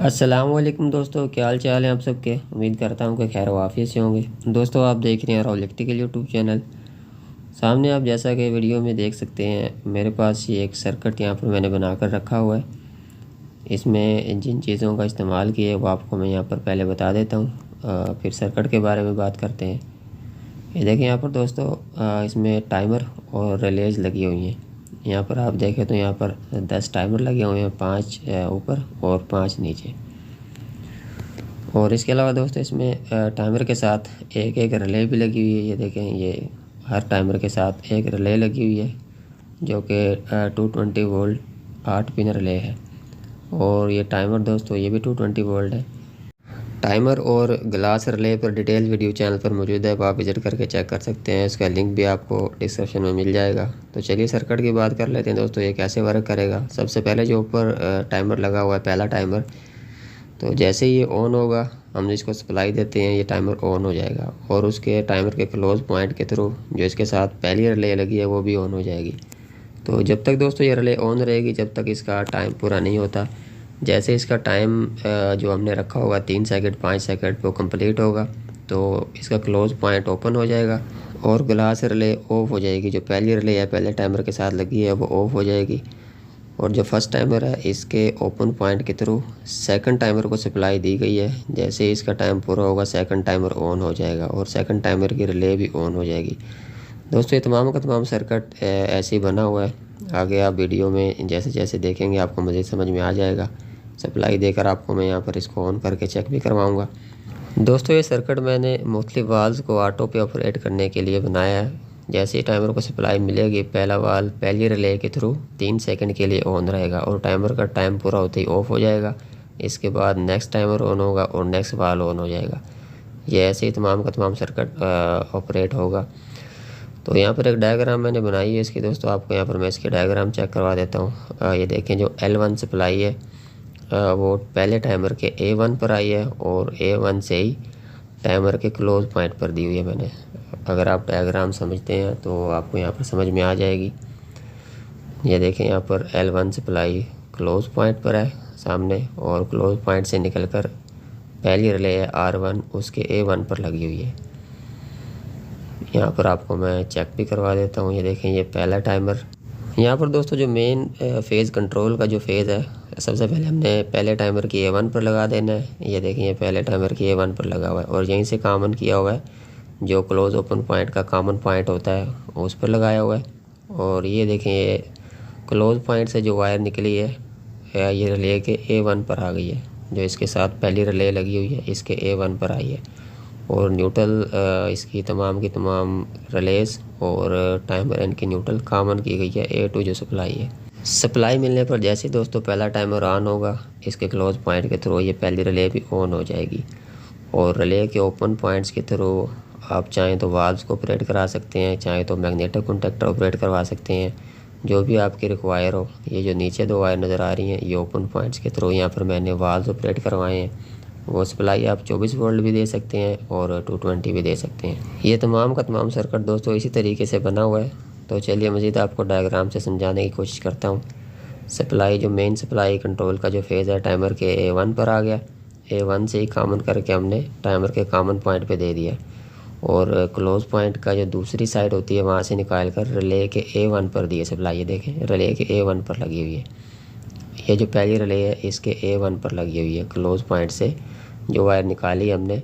अस्सलामुअलैकुम दोस्तों, क्या हाल चाल है आप सबके। उम्मीद करता हूँ कि खैर वाफियत से होंगे। दोस्तों, आप देख रहे हैं राव इलेक्ट्रिकल यूट्यूब चैनल। सामने आप जैसा कि वीडियो में देख सकते हैं, मेरे पास ये एक सर्किट यहाँ पर मैंने बना कर रखा हुआ है। इसमें जिन चीज़ों का इस्तेमाल किया है वो आपको मैं यहाँ पर पहले बता देता हूँ, फिर सर्किट के बारे में बात करते हैं। ये देखें यहाँ पर दोस्तों, इसमें टाइमर और रिलेज लगी हुई हैं। यहाँ पर आप देखें तो यहाँ पर 10 टाइमर लगे हुए हैं, 5 ऊपर और 5 नीचे। और इसके अलावा दोस्तों इसमें टाइमर के साथ एक एक रिले भी लगी हुई है। ये देखें, ये हर टाइमर के साथ एक रिले लगी हुई है जो कि 220 वोल्ट 8 पिन रिले है। और ये टाइमर दोस्तों ये भी 220 वोल्ट है। टाइमर और ग्लास रिले पर डिटेल वीडियो चैनल पर मौजूद है, आप विजिट करके चेक कर सकते हैं। इसका लिंक भी आपको डिस्क्रिप्शन में मिल जाएगा। तो चलिए सर्किट की बात कर लेते हैं दोस्तों, ये कैसे वर्क करेगा। सबसे पहले जो ऊपर टाइमर लगा हुआ है, पहला टाइमर, तो जैसे ही ये ऑन होगा हम इसको सप्लाई देते हैं, ये टाइमर ऑन हो जाएगा। और उसके टाइमर के क्लोज पॉइंट के थ्रू जो इसके साथ पहली रिले लगी है वो भी ऑन हो जाएगी। तो जब तक दोस्तों ये रिले ऑन रहेगी जब तक इसका टाइम पूरा नहीं होता। जैसे इसका टाइम जो हमने रखा होगा 3 सेकंड 5 सेकंड वो कंप्लीट होगा तो इसका क्लोज पॉइंट ओपन हो जाएगा और ग्लास रिले ऑफ हो जाएगी। जो पहली रिले है पहले टाइमर के साथ लगी है वो ऑफ हो जाएगी। और जो फर्स्ट टाइमर है इसके ओपन पॉइंट के थ्रू सेकंड टाइमर को सप्लाई दी गई है। जैसे ही इसका टाइम पूरा होगा सेकंड टाइमर ऑन हो जाएगा और सेकंड टाइमर की रिले भी ऑन हो जाएगी। दोस्तों ये तमाम का तमाम सर्किट ऐसे ही बना हुआ है। आगे आप वीडियो में जैसे जैसे देखेंगे आपको मज़ीद समझ में आ जाएगा। सप्लाई देकर आपको मैं यहाँ पर इसको ऑन करके चेक भी करवाऊँगा। दोस्तों ये सर्किट मैंने मुख्तलिफ वाल्व्स को ऑटो पे ऑपरेट करने के लिए बनाया है। जैसे ही टाइमर को सप्लाई मिलेगी पहला वाल्व पहली रिले के थ्रू 3 सेकंड के लिए ऑन रहेगा और टाइमर का टाइम पूरा होते ही ऑफ हो जाएगा। इसके बाद नेक्स्ट टाइमर ऑन होगा और नेक्स्ट वाल्व ऑन हो जाएगा। ये ऐसे ही तमाम का तमाम सर्किट ऑपरेट होगा। तो यहाँ पर एक डायग्राम मैंने बनाई है इसकी दोस्तों, आपको यहाँ पर मैं इसकी डायग्राम चेक करवा देता हूँ। ये देखें जो L1 सप्लाई है वो पहले टाइमर के A1 पर आई है और A1 से ही टाइमर के क्लोज पॉइंट पर दी हुई है मैंने। अगर आप डायग्राम समझते हैं तो आपको यहाँ पर समझ में आ जाएगी। ये देखें यहाँ पर L1 सप्लाई क्लोज पॉइंट पर है सामने और क्लोज पॉइंट से निकलकर पहली रिले है R1 उसके A1 पर लगी हुई है। यहाँ पर आपको मैं चेक भी करवा देता हूँ। ये देखें ये पहला टाइमर। यहाँ पर दोस्तों जो मेन फेज़ कंट्रोल का जो फेज़ है सबसे पहले हमने पहले टाइमर की A1 पर लगा देना है। ये देखें ये पहले टाइमर की A1 पर लगा हुआ है और यहीं से कॉमन किया हुआ है, जो क्लोज ओपन पॉइंट का कॉमन पॉइंट होता है उस पर लगाया हुआ है। और ये देखें ये क्लोज पॉइंट से जो वायर निकली है ये रिले के A1 पर आ गई है। जो इसके साथ पहली रिले लगी हुई है इसके A1 पर आई है। और न्यूट्रल इसकी तमाम की तमाम रिलेज और टाइमर इनकी न्यूट्रल कॉमन की गई है A2 जो सप्लाई है। सप्लाई मिलने पर जैसे दोस्तों पहला टाइमर ऑन होगा इसके क्लोज पॉइंट के थ्रू ये पहली रिले भी ऑन हो जाएगी। और रिले के ओपन पॉइंट्स के थ्रू आप चाहें तो वाल्व्स को ऑपरेट करा सकते हैं, चाहे तो मैग्नेटिक कॉन्टैक्टर ऑपरेट करवा सकते हैं, जो भी आपकी रिक्वायर हो। ये जो नीचे 2 वायर नज़र आ रही हैं ये ओपन पॉइंट्स के थ्रू यहाँ पर मैंने वाल्व्स ऑपरेट करवाए हैं। वो सप्लाई आप 24 वोल्ट भी दे सकते हैं और 220 भी दे सकते हैं। ये तमाम का तमाम सर्किट दोस्तों इसी तरीके से बना हुआ है। तो चलिए मज़ीद आपको डायग्राम से समझाने की कोशिश करता हूँ। सप्लाई जो मेन सप्लाई कंट्रोल का जो फेज़ है टाइमर के A1 पर आ गया। A1 से ही कॉमन करके हमने टाइमर के कॉमन पॉइंट पे दे दिया और क्लोज पॉइंट का जो दूसरी साइड होती है वहाँ से निकाल कर रिले के A1 पर दिए सप्लाई। ये देखें रिले के A1 पर लगी हुई है। ये जो पहली रिले है इसके A1 पर लगी हुई है। क्लोज पॉइंट से जो वायर निकाली हमने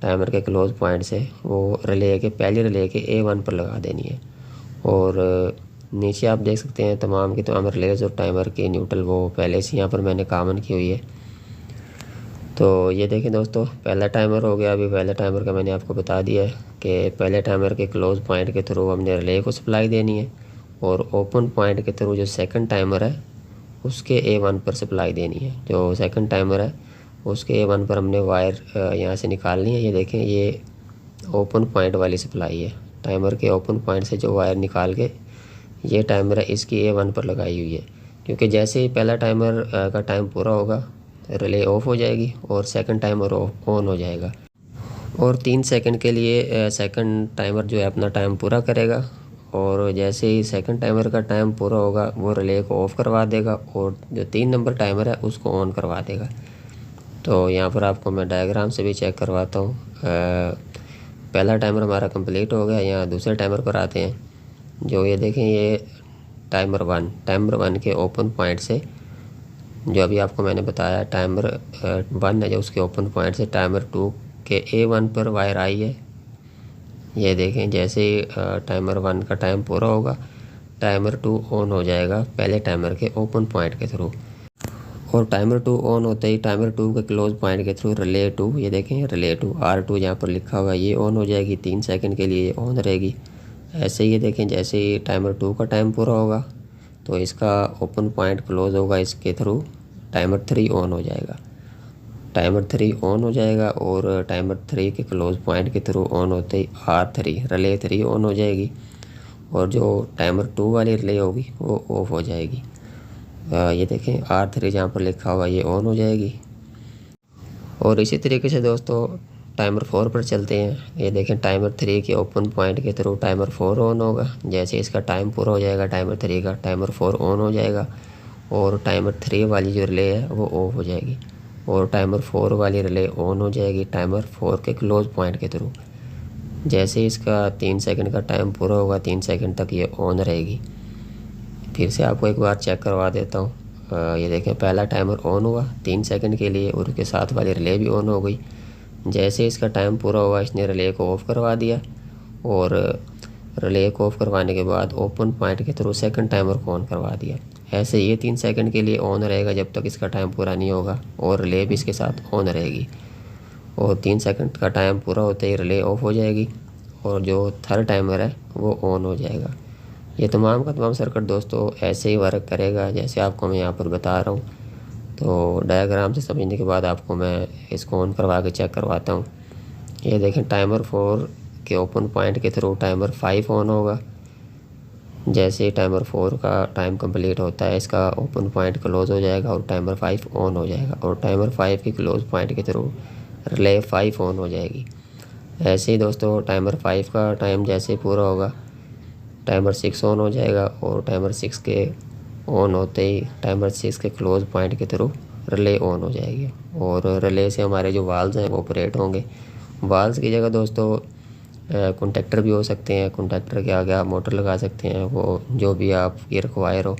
टाइमर के क्लोज पॉइंट से वो रिले के पहली रिले के A1 पर लगा देनी है। और नीचे आप देख सकते हैं तमाम की तमाम रिलेज और टाइमर के न्यूट्रल वो पहले से यहाँ पर मैंने कॉमन की हुई है। तो ये देखें दोस्तों पहला टाइमर हो गया। अभी पहले टाइमर का मैंने आपको बता दिया है कि पहले टाइमर के क्लोज पॉइंट के थ्रू हमने रिले को सप्लाई देनी है और ओपन पॉइंट के थ्रू जो सेकंड टाइमर है उसके A1 पर सप्लाई देनी है। जो सेकंड टाइमर है उसके A1 पर हमने वायर यहाँ से निकालनी है। ये देखें ये ओपन पॉइंट वाली सप्लाई है। टाइमर के ओपन पॉइंट से जो वायर निकाल के ये टाइमर है इसकी A1 पर लगाई हुई है। क्योंकि जैसे ही पहला टाइमर का टाइम पूरा होगा रिले ऑफ हो जाएगी और सेकंड टाइमर ऑन हो जाएगा और 3 सेकंड के लिए सेकंड टाइमर जो है अपना टाइम पूरा करेगा। और जैसे ही सेकंड टाइमर का टाइम पूरा होगा वो रिले को ऑफ़ करवा देगा और जो 3 नंबर टाइमर है उसको ऑन करवा देगा। तो यहाँ पर आपको मैं डायग्राम से भी चेक करवाता हूँ। पहला टाइमर हमारा कंप्लीट हो गया। यहाँ दूसरे टाइमर पर आते हैं। जो ये देखें, ये टाइमर वन के ओपन पॉइंट से, जो अभी आपको मैंने बताया टाइमर 1 है जो उसके ओपन पॉइंट से टाइमर 2 के A1 पर वायर आई है। ये देखें, जैसे ही टाइमर 1 का टाइम पूरा होगा टाइमर 2 ऑन हो जाएगा पहले टाइमर के ओपन पॉइंट के थ्रू, और टाइमर 2 ऑन होते ही टाइमर 2 के क्लोज पॉइंट के थ्रू रिले 2, ये देखें रिले 2 R2 जहाँ पर लिखा हुआ है, ये ऑन हो जाएगी। 3 सेकंड के लिए ये ऑन रहेगी। ऐसे ही ये देखें, जैसे ही टाइमर 2 का टाइम पूरा होगा तो इसका ओपन पॉइंट क्लोज होगा, इसके थ्रू टाइमर 3 ऑन हो जाएगा। टाइमर 3 ऑन हो जाएगा और टाइमर 3 के क्लोज पॉइंट के थ्रू ऑन होते ही R3 रिले 3 ऑन हो जाएगी, और जो टाइमर 2 वाली रिले होगी वो ऑफ हो जाएगी। ये देखें R3 जहाँ पर लिखा हुआ ये ऑन हो जाएगी। और इसी तरीके से दोस्तों टाइमर 4 पर चलते हैं। ये देखें, टाइमर 3 के ओपन पॉइंट के थ्रू टाइमर 4 ऑन होगा। जैसे इसका टाइम पूरा हो जाएगा टाइमर 3 का, टाइमर 4 ऑन हो जाएगा और टाइमर 3 वाली जो रिले है वो ऑफ हो जाएगी, और टाइमर 4 वाली रिले ऑन हो जाएगी टाइमर 4 के क्लोज पॉइंट के थ्रू। जैसे इसका 3 सेकंड का टाइम पूरा होगा 3 सेकंड तक ये ऑन रहेगी। फिर से आपको एक बार चेक करवा देता हूँ। ये देखें, पहला टाइमर ऑन हुआ 3 सेकंड के लिए और उसके साथ वाली रिले भी ऑन हो गई। जैसे इसका टाइम पूरा हुआ इसने रिले को ऑफ़ करवा दिया, और रिले को ऑफ़ करवाने के बाद ओपन पॉइंट के थ्रू सेकंड टाइमर को ऑन करवा दिया। ऐसे ये 3 सेकंड के लिए ऑन रहेगा जब तक इसका टाइम पूरा नहीं होगा, और रिले भी इसके साथ ऑन रहेगी। और 3 सेकंड का टाइम पूरा होते ही रिले ऑफ हो जाएगी और जो थर्ड टाइमर है वो ऑन हो जाएगा। ये तमाम का तमाम सर्किट दोस्तों ऐसे ही वर्क करेगा जैसे आपको मैं यहाँ पर बता रहा हूँ। तो डायग्राम से समझने के बाद आपको मैं इसको ऑन करवा के चेक करवाता हूँ। ये देखें, टाइमर 4 के ओपन पॉइंट के थ्रू टाइमर 5 ऑन होगा। जैसे ही टाइमर 4 का टाइम कंप्लीट होता है इसका ओपन पॉइंट क्लोज़ हो जाएगा और टाइमर 5 ऑन हो जाएगा, और टाइमर 5 के क्लोज़ पॉइंट के थ्रू रिले 5 ऑन हो जाएगी। ऐसे ही दोस्तों टाइमर 5 का टाइम जैसे ही पूरा होगा टाइमर 6 ऑन हो जाएगा, और टाइमर 6 के ऑन होते ही टाइमर 6 के क्लोज पॉइंट के थ्रू रिले ऑन हो जाएगी, और रिले से हमारे जो वाल्व्स हैं वो ऑपरेट होंगे। वाल्व्स की जगह दोस्तों कॉन्टैक्टर भी हो सकते हैं। कॉन्टैक्टर के आगे आप मोटर लगा सकते हैं, वो जो भी आपकी रिक्वायर हो।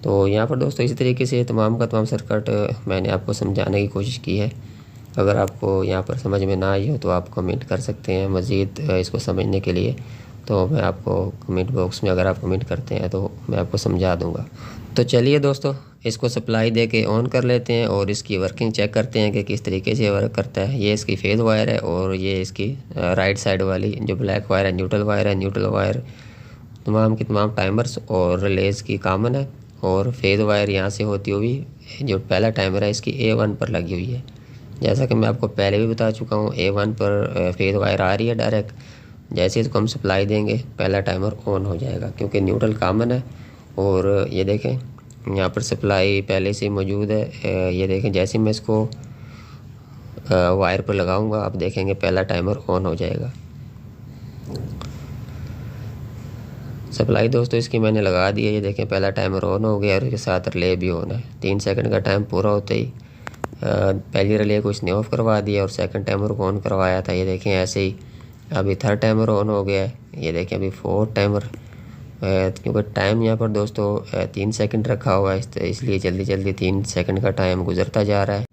तो यहाँ पर दोस्तों इसी तरीके से तमाम का तमाम सर्किट मैंने आपको समझाने की कोशिश की है। अगर आपको यहाँ पर समझ में ना आई हो तो आप कमेंट कर सकते हैं मज़ीद इसको समझने के लिए। तो मैं आपको कमेंट बॉक्स में अगर आप कमेंट करते हैं तो मैं आपको समझा दूंगा। तो चलिए दोस्तों, इसको सप्लाई दे के ऑन कर लेते हैं और इसकी वर्किंग चेक करते हैं कि किस तरीके से वर्क करता है। ये इसकी फेज़ वायर है और ये इसकी राइट साइड वाली जो ब्लैक वायर है न्यूट्रल वायर है। न्यूट्रल वायर तमाम की तमाम टाइमर्स और रिलेज़ की कॉमन है, और फेज़ वायर यहाँ से होती हुई जो पहला टाइमर है इसकी A1 पर लगी हुई है। जैसा कि मैं आपको पहले भी बता चुका हूँ, A1 पर फेज़ वायर आ रही है डायरेक्ट। जैसे इसको हम सप्लाई देंगे पहला टाइमर ऑन हो जाएगा क्योंकि न्यूट्रल कॉमन है। और ये देखें, यहाँ पर सप्लाई पहले से मौजूद है। ये देखें, जैसे मैं इसको वायर पर लगाऊंगा आप देखेंगे पहला टाइमर ऑन हो जाएगा। सप्लाई दोस्तों इसकी मैंने लगा दी है। ये देखें, पहला टाइमर ऑन हो गया और उसके साथ रिले भी ऑन है। 3 सेकंड का टाइम पूरा होते ही पहली रिले को इसने ऑफ़ करवा दिया और सेकंड टाइमर को ऑन करवाया था। ये देखें, ऐसे ही अभी थर्ड टाइमर ऑन हो गया है। ये देखें, अभी फोर्थ टाइमर, क्योंकि टाइम यहाँ पर दोस्तों 3 सेकंड रखा हुआ है इसलिए जल्दी जल्दी 3 सेकंड का टाइम गुजरता जा रहा है।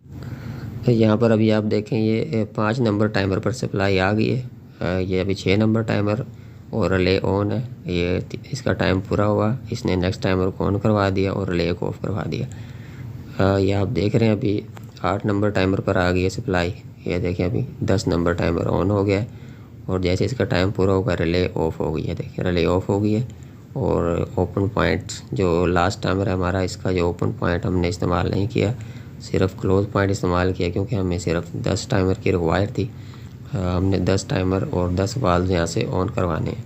तो यहाँ पर अभी आप देखें ये 5 नंबर टाइमर पर सप्लाई आ गई है। ये अभी 6 नंबर टाइमर और रिले ऑन है। ये इसका टाइम पूरा हुआ, इसने नेक्स्ट टाइमर को ऑन करवा दिया और रिले को ऑफ करवा दिया। ये आप देख रहे हैं अभी 8 नंबर टाइमर पर आ गई है सप्लाई। ये देखें, अभी 10 नंबर टाइमर ऑन हो गया है और जैसे इसका टाइम पूरा होगा रिले ऑफ हो गई है। देखिए, रिले ऑफ हो गई है और ओपन पॉइंट जो लास्ट टाइमर है हमारा, इसका जो ओपन पॉइंट हमने इस्तेमाल नहीं किया, सिर्फ क्लोज पॉइंट इस्तेमाल किया क्योंकि हमें सिर्फ 10 टाइमर की रिक्वायर थी। हमने 10 टाइमर और 10 वाल्व यहाँ से ऑन करवाने हैं।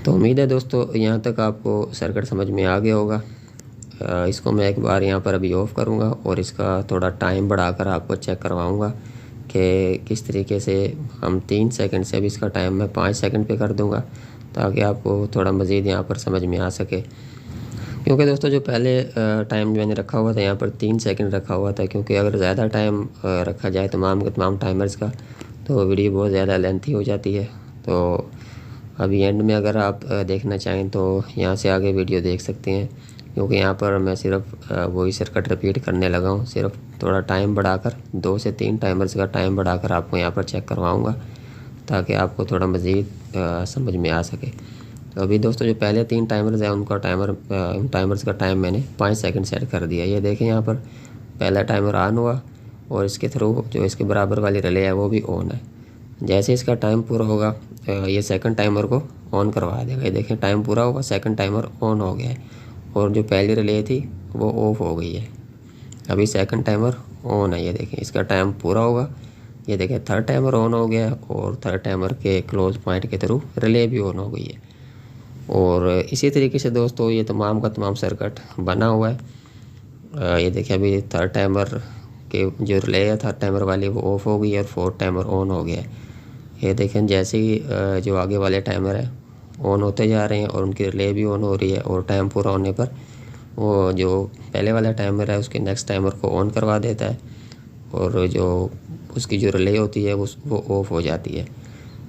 तो उम्मीद है दोस्तों यहाँ तक आपको सर्किट समझ में आ गया होगा। इसको मैं एक बार यहाँ पर अभी ऑफ़ करूँगा और इसका थोड़ा टाइम बढ़ाकर आपको चेक करवाऊँगा कि किस तरीके से हम 3 सेकंड से अभी इसका टाइम मैं 5 सेकंड पे कर दूंगा ताकि आपको थोड़ा मज़ीद यहाँ पर समझ में आ सके क्योंकि दोस्तों जो पहले टाइम मैंने रखा हुआ था यहाँ पर 3 सेकंड रखा हुआ था, क्योंकि अगर ज़्यादा टाइम रखा जाए तमाम के तमाम टाइमर्स का तो वीडियो बहुत ज़्यादा लेंथी हो जाती है। तो अभी एंड में अगर आप देखना चाहें तो यहाँ से आगे वीडियो देख सकते हैं, क्योंकि यहाँ पर मैं सिर्फ वही सर्किट रिपीट करने लगा हूँ। सिर्फ थोड़ा टाइम बढ़ाकर 2 से 3 टाइमर्स का टाइम बढ़ाकर आपको यहाँ पर चेक करवाऊँगा, ताकि आपको थोड़ा मज़ीद समझ में आ सके। तो अभी दोस्तों जो पहले 3 टाइमर्स हैं उनका टाइमर्स का टाइम मैंने 5 सेकंड सेट कर दिया। ये देखें यहाँ पर पहला टाइमर ऑन हुआ और इसके थ्रू जो इसके बराबर वाली रिले है वो भी ऑन है। जैसे इसका टाइम पूरा होगा ये सेकंड टाइमर को ऑन करवा देगा। ये देखें टाइम पूरा हुआ, सेकंड टाइमर ऑन हो गया है और जो पहली रिले थी वो ऑफ हो गई है। अभी सेकंड टाइमर ऑन है। ये देखें इसका टाइम पूरा होगा, ये देखें थर्ड टाइमर ऑन हो गया और थर्ड टाइमर के क्लोज पॉइंट के थ्रू रिले भी ऑन हो गई है। और इसी तरीके से दोस्तों ये तमाम का तमाम सर्किट बना हुआ है। ये देखिए अभी थर्ड टाइमर के जो रिले है थर्ड टाइमर वाली वो ऑफ हो गई है और फोर्थ टाइमर ऑन हो गया है। ये देखें जैसे ही जो आगे वाले टाइमर है ऑन होते जा रहे हैं और उनकी रिले भी ऑन हो रही है, और टाइम पूरा होने पर वो जो पहले वाला टाइमर है उसके नेक्स्ट टाइमर को ऑन करवा देता है और जो उसकी जो रिले होती है वो ऑफ हो जाती है।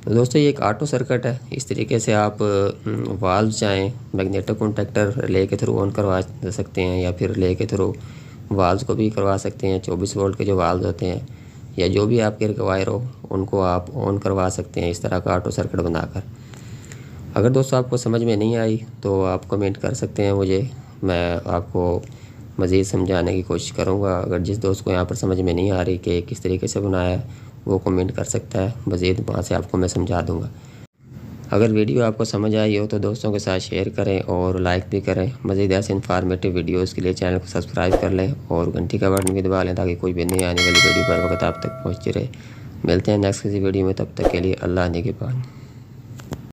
तो दोस्तों ये एक ऑटो सर्किट है। इस तरीके से आप वाल्व चाहें मैग्नेटो कॉन्टैक्टर रिले के थ्रू ऑन करवा सकते हैं, या फिर रिले के थ्रू वाल्व को भी करवा सकते हैं। 24 वोल्ट के जो वाल्व होते हैं या जो भी आपके रिक्वायर हो उनको आप ऑन करवा सकते हैं इस तरह का ऑटो सर्किट बनाकर। अगर दोस्तों आपको समझ में नहीं आई तो आप कमेंट कर सकते हैं मुझे, मैं आपको मज़ीद समझाने की कोशिश करूँगा। अगर जिस दोस्त को यहाँ पर समझ में नहीं आ रही कि किस तरीके से बनाया है वो कमेंट कर सकता है, मज़ीद वहाँ से आपको मैं समझा दूँगा। अगर वीडियो आपको समझ आई हो तो दोस्तों के साथ शेयर करें और लाइक भी करें। मज़ीद ऐसे इन्फॉर्मेटिव वीडियोज़ के लिए चैनल को सब्सक्राइब कर लें और घंटी का बटन भी दबा लें, ताकि कोई भी नई आने वाली वीडियो पर वक्त आप तक पहुँचती रहे। मिलते हैं नेक्स्ट किसी वीडियो में, तब तक के लिए अल्लाह निगहबान।